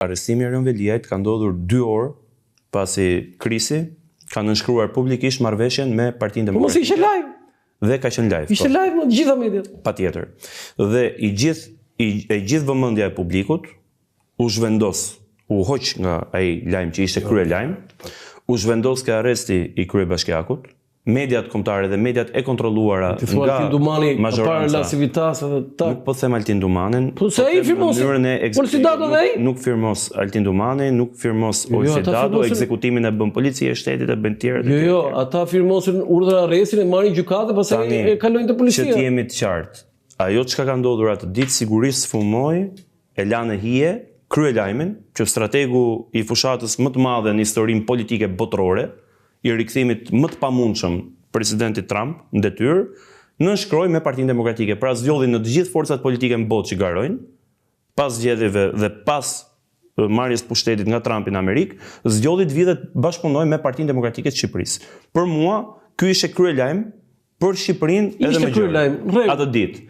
Arrestimi i Erion Veliajt ka ndodhur 2 orë pasi Krisi ka nënshkruar publikisht marrëveshjen me Partinë Demokratike. Mos ishte live. Dhe ka qenë live. Ishte live në gjitha mediat. Patjetër. Dhe e gjithë vëmendja e publikut u zhvendos, u hoq nga ai lajm që ishte krye lajm, u zhvendos ka arresti i kryebashkiakut. Mediat kombëtare dhe mediat e kontrolluara nga majoranca. Nuk po them Altin Dumanin. Po se ai firmos. Nuk firmos Altin Dumani, nuk firmos Ojsedado, ekzekutimin e bën policia e shtetit e bën tjerë. Jo, ata firmosin urdhër arrestin, e marrin gjykatë, pastaj e kalojnë te policia. Që të jemi të qartë. Ajo çka ka ndodhur atë ditë sigurisht sfumoi, e lanë hije krye lajmin që strategu i fushatës më të madhe në historinë politike botërore, i rikthimit më të pamundshëm presidentit Trump në detyrë, nënshkroi me Partinë Demokratike. Pra zgjodhi në të gjithë forcat politike në botë që garojnë, pas zgjedhjeve dhe pas marrjes pushtetit nga Trumpi në Amerikë, zgjodhi të vijë dhe bashkëpunojë me Partinë Demokratike të Shqipërisë. Për mua, ky ishte krye lajm për Shqipërinë edhe më gjerë atë ditë.